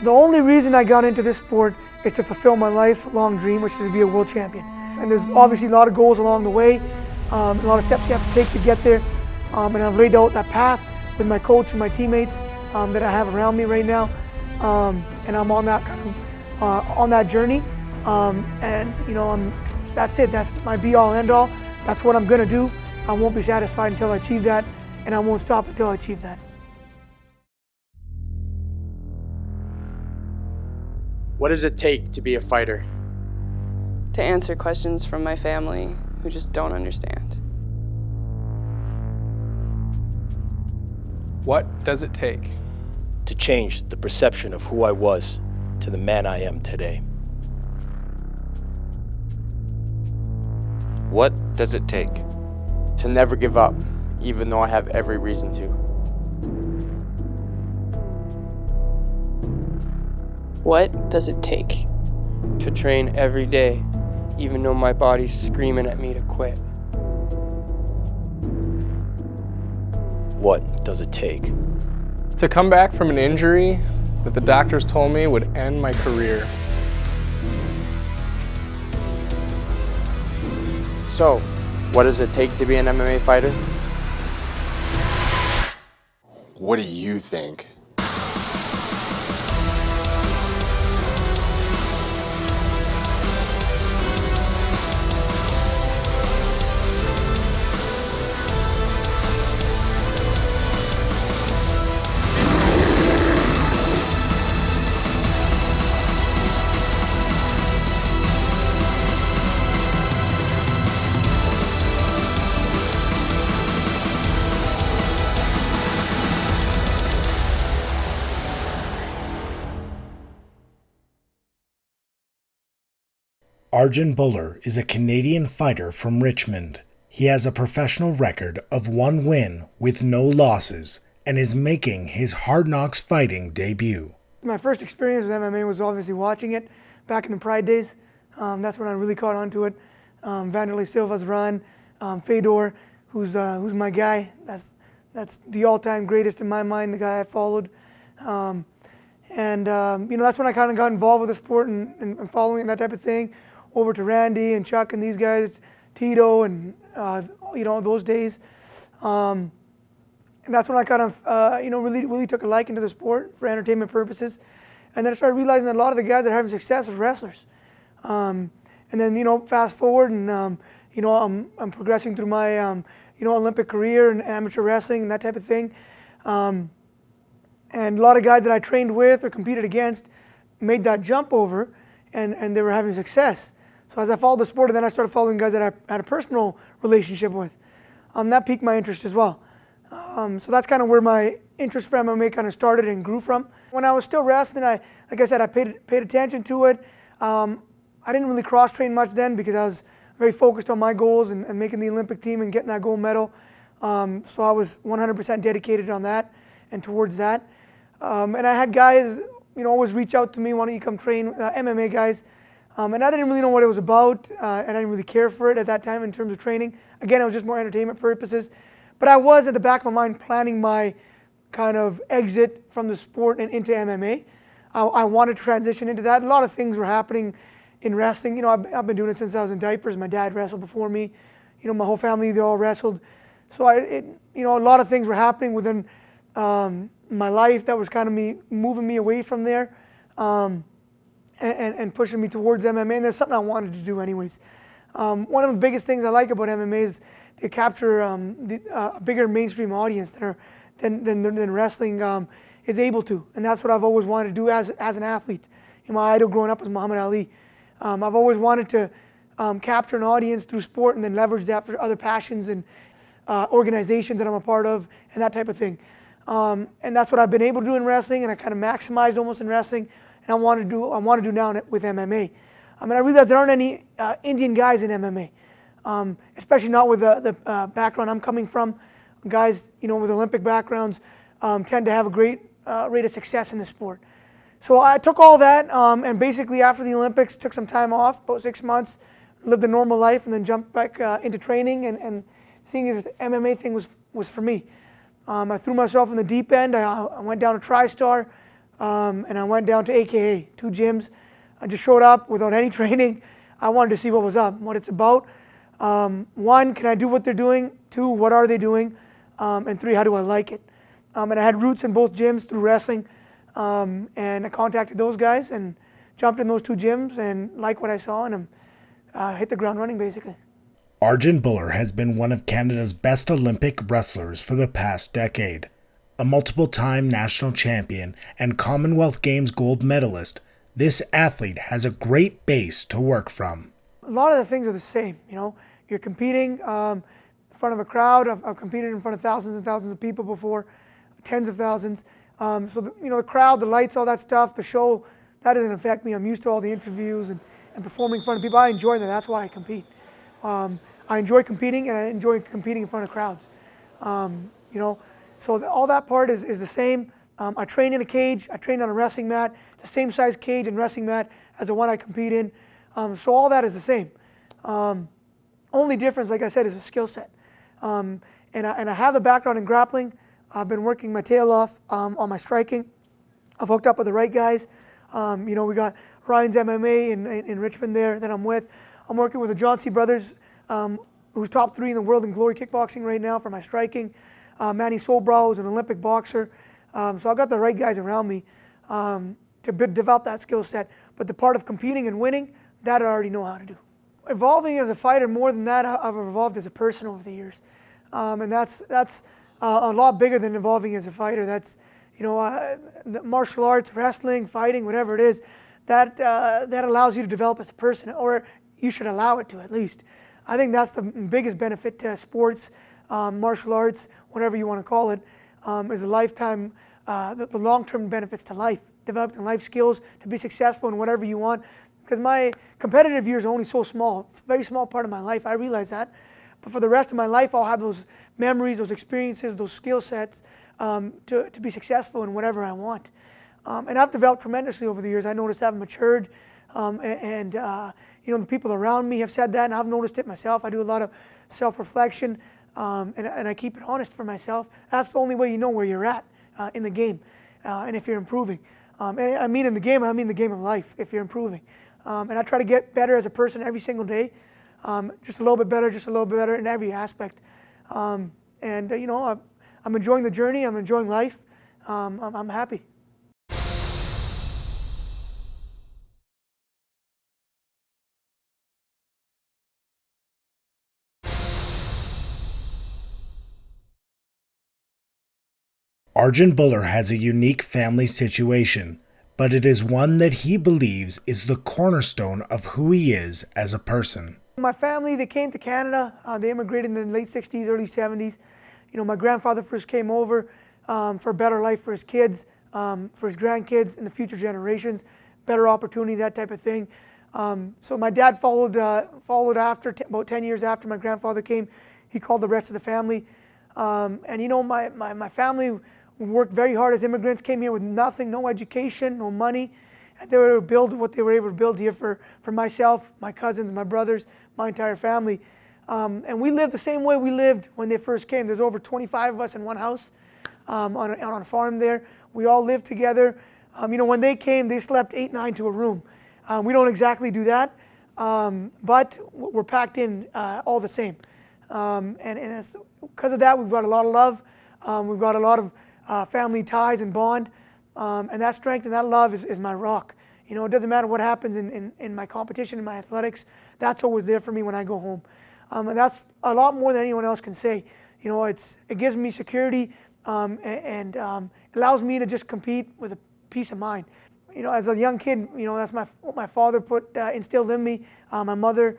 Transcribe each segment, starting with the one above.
The only reason I got into this sport is to fulfill my lifelong dream, which is to be a world champion. And there's obviously a lot of goals along the way, a lot of steps you have to take to get there. And I've laid out that path with my coach and my teammates that I have around me right now. And I'm on that kind of on that journey. And that's it. That's my be-all, end-all. That's what I'm gonna do. I won't be satisfied until I achieve that, and I won't stop until I achieve that. What does it take to be a fighter? To answer questions from my family who just don't understand. What does it take? To change the perception of who I was to the man I am today. What does it take? To never give up, even though I have every reason to. What does it take? To train every day, even though my body's screaming at me to quit. What does it take? To come back from an injury that the doctors told me would end my career. So, what does it take to be an MMA fighter? What do you think? Arjan Bhullar is a Canadian fighter from Richmond. He has a professional record of 1 win with no losses and is making his Hard Knocks fighting debut. My first experience with MMA was obviously watching it back in the Pride days. That's when I really caught on to it. Vanderlei Silva's run, Fedor, who's my guy. That's the all-time greatest in my mind, the guy I followed. That's when I kind of got involved with the sport and following that type of thing. Over to Randy and Chuck and these guys, Tito and those days. And that's when I kind of really took a liking to the sport for entertainment purposes. And then I started realizing that a lot of the guys that are having success are wrestlers. And then fast forward and I'm progressing through my Olympic career and amateur wrestling and that type of thing. And a lot of guys that I trained with or competed against made that jump over and they were having success. So as I followed the sport, and then I started following guys that I had a personal relationship with. That piqued my interest as well. So that's kind of where my interest for MMA kind of started and grew from. When I was still wrestling, like I said, I paid attention to it. I didn't really cross-train much then because I was very focused on my goals and making the Olympic team and getting that gold medal. So I was 100% dedicated on that and towards that. And I had guys, always reach out to me, why don't you come train MMA guys? And I didn't really know what it was about, and I didn't really care for it at that time in terms of training. Again, it was just more entertainment purposes. But I was, at the back of my mind, planning my kind of exit from the sport and into MMA. I wanted to transition into that. A lot of things were happening in wrestling. I've been doing it since I was in diapers. My dad wrestled before me. My whole family, they all wrestled. So a lot of things were happening within my life that was kind of moving me away from there. And pushing me towards MMA, and that's something I wanted to do anyways. One of the biggest things I like about MMA is they capture a bigger mainstream audience than wrestling is able to, and that's what I've always wanted to do as an athlete. My idol growing up was Muhammad Ali. I've always wanted to capture an audience through sport and then leverage that for other passions and organizations that I'm a part of and that type of thing. And that's what I've been able to do in wrestling, and I kind of maximized almost in wrestling. And I want to do now with MMA. I realize there aren't any Indian guys in MMA, especially not with the background I'm coming from. Guys, with Olympic backgrounds tend to have a great rate of success in the sport. So I took all that and basically after the Olympics took some time off, about 6 months, lived a normal life, and then jumped back into training and seeing if this MMA thing was for me. I threw myself in the deep end. I went down to TriStar. and I went down to AKA, 2 gyms. I just showed up without any training. I wanted to see what was up, what it's about. 1, can I do what they're doing? 2, what are they doing? And 3, how do I like it? And I had roots in both gyms through wrestling, and I contacted those guys and jumped in those 2 gyms and liked what I saw and hit the ground running basically. Arjan Bhullar has been one of Canada's best Olympic wrestlers for the past decade. A multiple-time national champion and Commonwealth Games gold medalist, this athlete has a great base to work from. A lot of the things are the same, you know. You're competing in front of a crowd. I've competed in front of thousands and thousands of people before, tens of thousands. So the crowd, the lights, all that stuff, the show, that doesn't affect me. I'm used to all the interviews and performing in front of people. I enjoy that. That's why I compete. I enjoy competing, and I enjoy competing in front of crowds. So all that part is the same. I train in a cage. I train on a wrestling mat. It's the same size cage and wrestling mat as the one I compete in. So all that is the same. Only difference, like I said, is the skill set. And I have the background in grappling. I've been working my tail off on my striking. I've hooked up with the right guys. We got Ryan's MMA in Richmond there that I'm with. I'm working with the John brothers, who's top 3 in the world in glory kickboxing right now for my striking. Manny Solbrow is an Olympic boxer. So I've got the right guys around me to develop that skill set. But the part of competing and winning, that I already know how to do. Evolving as a fighter, more than that, I've evolved as a person over the years. And that's a lot bigger than evolving as a fighter. That's, the martial arts, wrestling, fighting, whatever it is, that allows you to develop as a person, or you should allow it to at least. I think that's the biggest benefit to sports, martial arts, whatever you want to call it, is a lifetime, the long-term benefits to life, developing life skills to be successful in whatever you want. Because my competitive years are only so small, very small part of my life, I realize that. But for the rest of my life, I'll have those memories, those experiences, those skill sets to be successful in whatever I want. And I've developed tremendously over the years. I noticed I've matured, and the people around me have said that, and I've noticed it myself. I do a lot of self-reflection, and I keep it honest for myself. That's the only way you know where you're at in the game, and if you're improving. And I mean in the game, I mean the game of life, if you're improving. And I try to get better as a person every single day, just a little bit better in every aspect. I'm enjoying the journey, I'm enjoying life, I'm happy. Arjan Bhullar has a unique family situation, but it is one that he believes is the cornerstone of who he is as a person. My family, they came to Canada. They immigrated in the late 60s, early 70s. My grandfather first came over for a better life for his kids, for his grandkids and the future generations, better opportunity, that type of thing. So my dad followed after, about 10 years after my grandfather came. He called the rest of the family. My family worked very hard as immigrants, came here with nothing, no education, no money. And they were able to build what they were able to build here for myself, my cousins, my brothers, my entire family. And we lived the same way we lived when they first came. There's over 25 of us in one house on a farm there. We all lived together. When they came, they slept 8, 9 to a room. We don't exactly do that, but we're packed in all the same. And it's, because of that, we've got a lot of love. We've got a lot of family ties and bond. And that strength and that love is my rock. It doesn't matter what happens in my competition, in my athletics. That's always there for me when I go home. And that's a lot more than anyone else can say. It gives me security and allows me to just compete with a peace of mind. As a young kid, that's what my father instilled in me, my mother,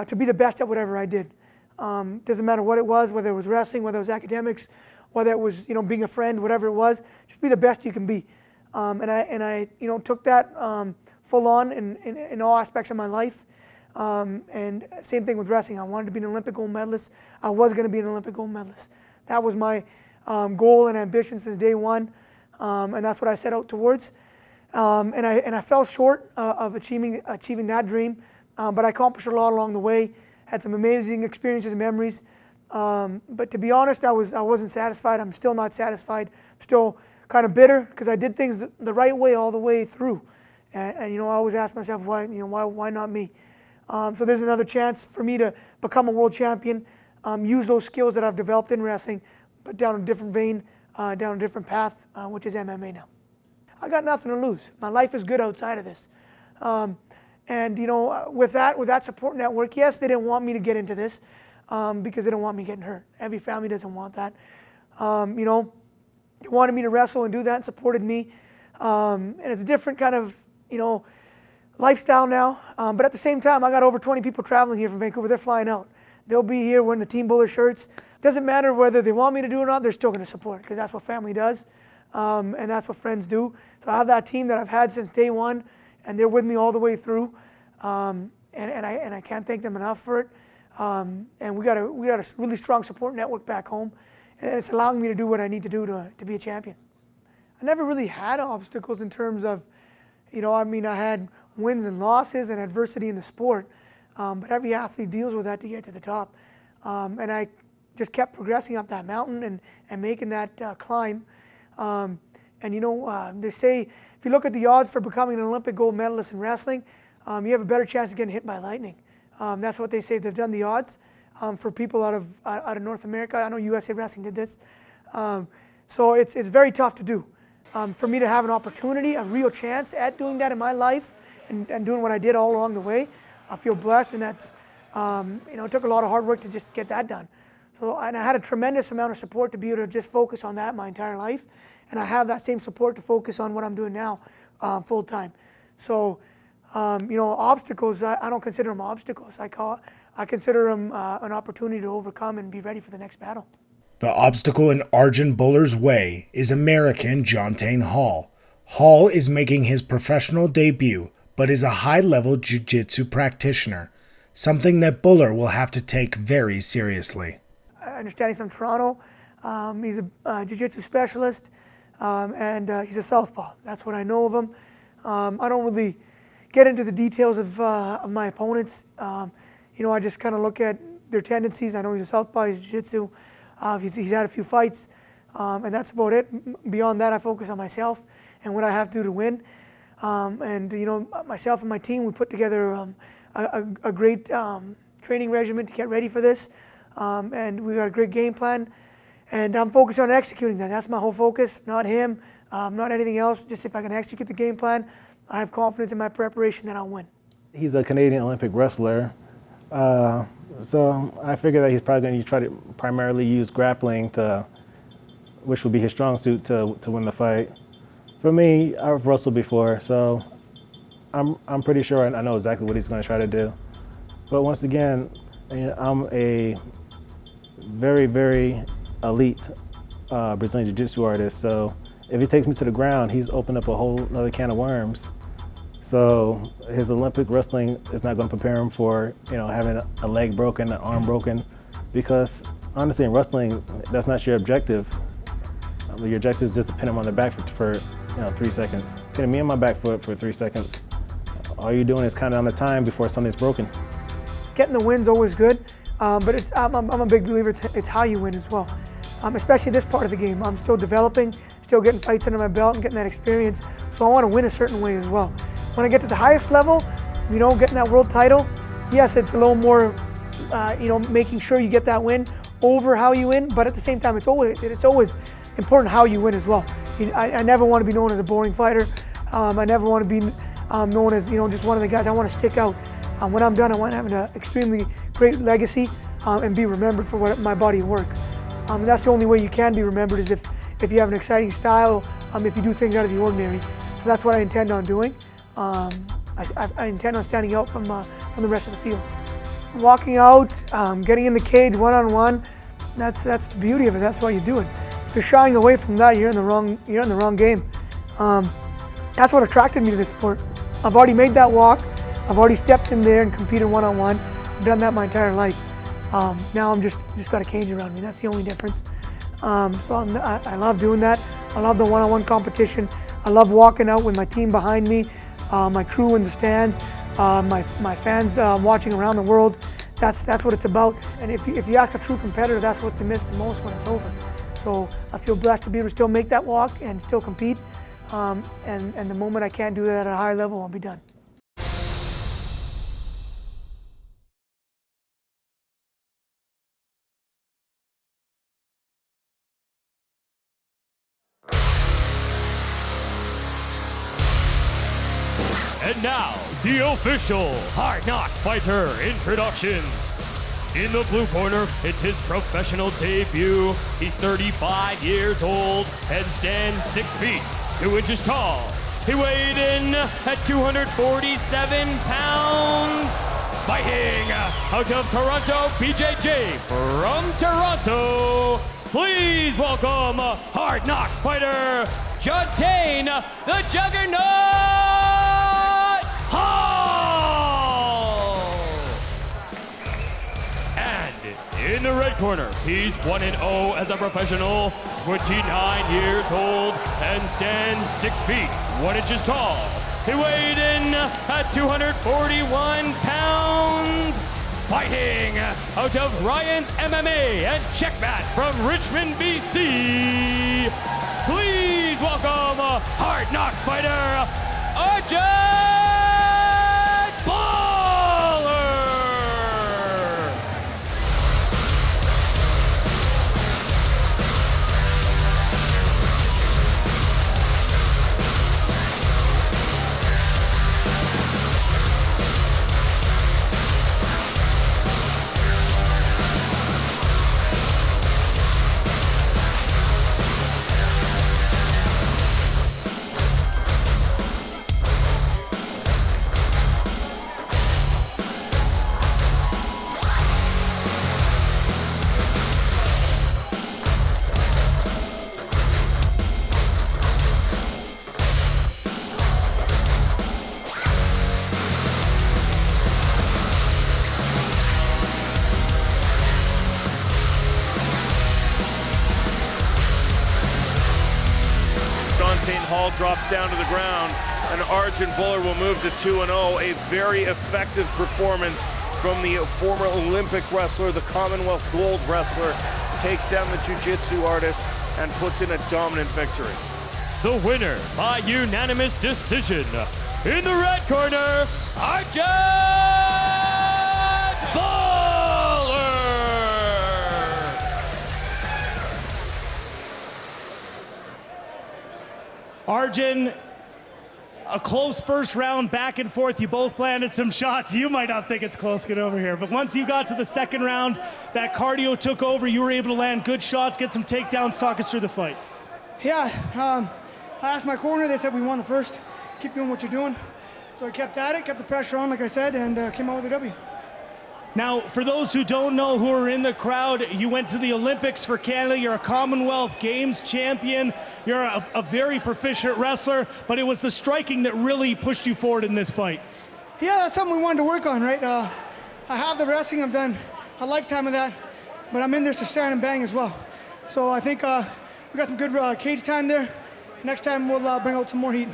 to be the best at whatever I did. Doesn't matter what it was, whether it was wrestling, whether it was academics, whether it was being a friend, whatever it was, just be the best you can be. And I took that full on in all aspects of my life. And same thing with wrestling. I wanted to be an Olympic gold medalist. I was going to be an Olympic gold medalist. That was my goal and ambition since day one, and that's what I set out towards. And I fell short of achieving that dream, but I accomplished a lot along the way. Had some amazing experiences and memories. But to be honest, I wasn't satisfied. I'm still not satisfied. I'm still kind of bitter because I did things the right way all the way through. And I always ask myself, why not me? So there's another chance for me to become a world champion, use those skills that I've developed in wrestling, but down a different vein, down a different path, which is MMA now. I got nothing to lose. My life is good outside of this. And with that support network, yes, they didn't want me to get into this because they don't want me getting hurt. Every family doesn't want that. They wanted me to wrestle and do that and supported me. And it's a different kind of, lifestyle now. But at the same time, I got over 20 people traveling here from Vancouver. They're flying out. They'll be here wearing the Team Bhullar shirts. Doesn't matter whether they want me to do it or not, they're still going to support because that's what family does. And that's what friends do. So I have that team that I've had since day one, and they're with me all the way through. And I can't thank them enough for it. And we got a really strong support network back home, and it's allowing me to do what I need to do to be a champion. I never really had obstacles in terms of, I had wins and losses and adversity in the sport, but every athlete deals with that to get to the top. And I just kept progressing up that mountain and making that climb. They say if you look at the odds for becoming an Olympic gold medalist in wrestling, you have a better chance of getting hit by lightning. That's what they say. They've done the odds for people out of North America. I know USA Wrestling did this. So it's very tough to do. For me to have an opportunity, a real chance at doing that in my life and doing what I did all along the way, I feel blessed, and that's, it took a lot of hard work to just get that done. And I had a tremendous amount of support to be able to just focus on that my entire life, and I have that same support to focus on what I'm doing now full time. So, obstacles, I don't consider them obstacles. I consider them an opportunity to overcome and be ready for the next battle. The obstacle in Arjan Bhullar's way is American Jon-Taine Hall. Hall is making his professional debut, but is a high-level jiu-jitsu practitioner, something that Bhullar will have to take very seriously. I understand he's from Toronto. He's a jiu-jitsu specialist, and he's a southpaw. That's what I know of him. I don't really get into the details of my opponents. I just kind of look at their tendencies. I know he's a southpaw, he's jiu-jitsu. He's had a few fights, and that's about it. Beyond that, I focus on myself and what I have to do to win. Myself and my team, we put together a great training regimen to get ready for this, and we got a great game plan. And I'm focused on executing that. That's my whole focus, not him, not anything else. Just if I can execute the game plan, I have confidence in my preparation that I'll win. He's a Canadian Olympic wrestler. So I figure that he's probably going to try to primarily use grappling, which would be his strong suit, to win the fight. For me, I've wrestled before, so I'm pretty sure I know exactly what he's going to try to do. But once again, I'm a very, very elite Brazilian Jiu-Jitsu artist, so if he takes me to the ground, he's opened up a whole other can of worms. So his Olympic wrestling is not going to prepare him for, having a leg broken, an arm broken, because honestly, in wrestling, that's not your objective. Your objective is just to pin him on the back for 3 seconds. Pin me on my back foot for 3 seconds. All you're doing is counting on the time before something's broken. Getting the win's always good, but I'm a big believer it's how you win as well. Especially this part of the game. I'm still developing, still getting fights under my belt and getting that experience, so I want to win a certain way as well. When I get to the highest level, getting that world title, yes, it's a little more, making sure you get that win over how you win, but at the same time, it's always important how you win as well. I never want to be known as a boring fighter. I never want to be known as, just one of the guys. I want to stick out. When I'm done, I want to have an extremely great legacy and be remembered for my body of work. That's the only way you can be remembered, is if you have an exciting style, if you do things out of the ordinary. So that's what I intend on doing. I intend on standing out from the rest of the field. Walking out, getting in the cage one-on-one, that's the beauty of it. That's why you do it. If you're shying away from that, you're in the wrong game. That's what attracted me to this sport. I've already made that walk. I've already stepped in there and competed one-on-one. I've done that my entire life. Now I'm just got a cage around me. That's the only difference. I love doing that. I love the one-on-one competition. I love walking out with my team behind me, my crew in the stands, my fans watching around the world. That's what it's about. And if you ask a true competitor, that's what they miss the most when it's over. So I feel blessed to be able to still make that walk and still compete. And the moment I can't do that at a high level, I'll be done. And now, the official Hard Knocks Fighter introductions. In the blue corner, it's his professional debut. He's 35 years old and stands 6 feet, 2 inches tall. He weighed in at 247 pounds. Fighting out of Toronto, BJJ from Toronto. Please welcome Hard Knocks Fighter, Jon-Taine, the Juggernaut Hall! And in the red corner, he's 1-0 as a professional, 29 years old, and stands 6 feet, 1 inches tall. He weighed in at 241 pounds. Fighting out of Ryan's MMA and Checkmat from Richmond, BC. Please welcome Hard Knocks Fighter, Arjan Bhullar! Jon-Taine Hall drops down to the ground, and Arjan Bhullar will move to 2-0. A very effective performance from the former Olympic wrestler, the Commonwealth gold wrestler, takes down the jiu-jitsu artist and puts in a dominant victory. The winner by unanimous decision, in the red corner, Arjan Bhullar! Arjan, a close first round, back and forth. You both landed some shots. You might not think it's close, get over here. But once you got to the second round, that cardio took over. You were able to land good shots, get some takedowns. Talk us through the fight. Yeah, I asked my corner. They said we won the first. Keep doing what you're doing. So I kept at it, kept the pressure on, like I said, and came out with a W. Now, for those who don't know, who are in the crowd, you went to the Olympics for Canada. You're a Commonwealth Games champion. You're a very proficient wrestler, but it was the striking that really pushed you forward in this fight. Yeah, that's something we wanted to work on, right? I have the wrestling. I've done a lifetime of that, but I'm in this to stand and bang as well. So I think we got some good cage time there. Next time we'll bring out some more heat.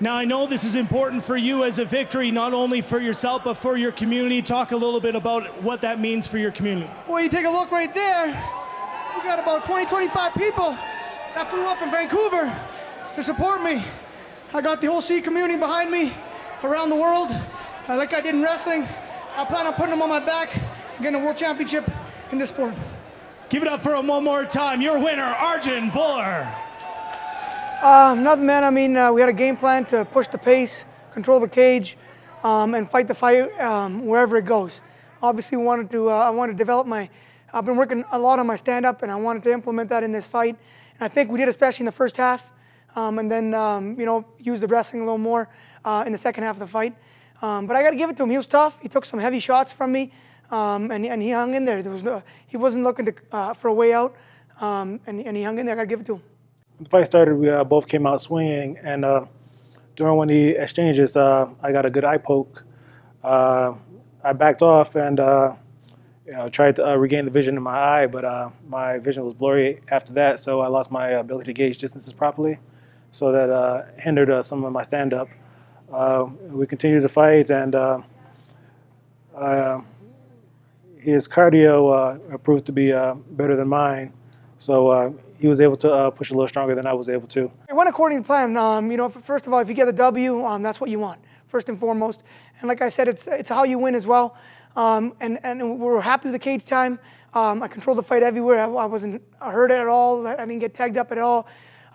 Now, I know this is important for you as a victory, not only for yourself, but for your community. Talk a little bit about what that means for your community. Well, you take a look right there. We got about 20, 25 people that flew up from Vancouver to support me. I got the whole C community behind me around the world. Like I did in wrestling, I plan on putting them on my back and getting a world championship in this sport. Give it up for him one more time. Your winner, Arjan Bhullar. Nothing, man. I mean, we had a game plan to push the pace, control the cage, and fight the fight wherever it goes. Obviously, I wanted to develop I've been working a lot on my stand-up, and I wanted to implement that in this fight. And I think we did, especially in the first half, and then, use the wrestling a little more in the second half of the fight. But I got to give it to him. He was tough. He took some heavy shots from me, and he hung in there. He wasn't looking for a way out, and he hung in there. I got to give it to him. When the fight started, we both came out swinging, and during one of the exchanges, I got a good eye poke. I backed off and tried to regain the vision in my eye, but my vision was blurry after that, so I lost my ability to gauge distances properly, so that hindered some of my stand-up. We continued to fight, and his cardio proved to be better than mine. So he was able to push a little stronger than I was able to. It went according to plan. First of all, if you get the W, that's what you want, first and foremost. And like I said, it's how you win as well. And we were happy with the cage time. I controlled the fight everywhere. I wasn't hurt at all. I didn't get tagged up at all.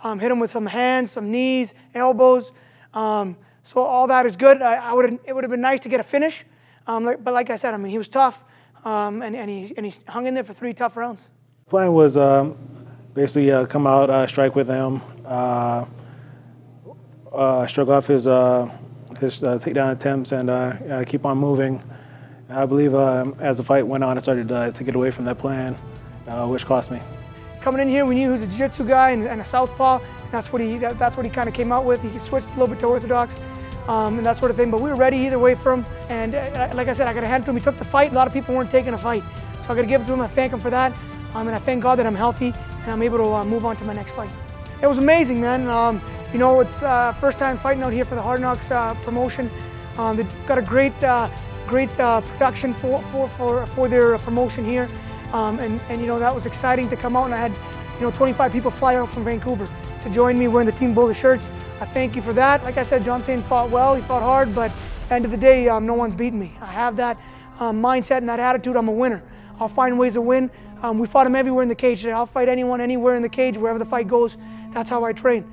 Hit him with some hands, some knees, elbows. So all that is good. It would have been nice to get a finish. But like I said, he was tough. And he hung in there for 3 tough rounds. The plan was basically come out, strike with him, shrug off his takedown attempts, and keep on moving. I believe as the fight went on, I started to get away from that plan, which cost me. Coming in here, we knew he was a jiu-jitsu guy and a southpaw. That's what he kind of came out with. He switched a little bit to orthodox and that sort of thing. But we were ready either way for him. And like I said, I got to hand it to him. He took the fight. A lot of people weren't taking a fight, so I got to give it to him. I thank him for that, and I thank God that I'm healthy and I'm able to move on to my next fight. It was amazing, man. It's first time fighting out here for the Hard Knocks promotion. They've got a great production for their promotion here. And that was exciting to come out, and I had 25 people fly out from Vancouver to join me wearing the Team Buller shirts. I thank you for that. Like I said, Jon-Taine fought well, he fought hard, but at the end of the day, no one's beating me. I have that mindset and that attitude. I'm a winner. I'll find ways to win. We fought him everywhere in the cage today. I'll fight anyone, anywhere in the cage, wherever the fight goes. That's how I train.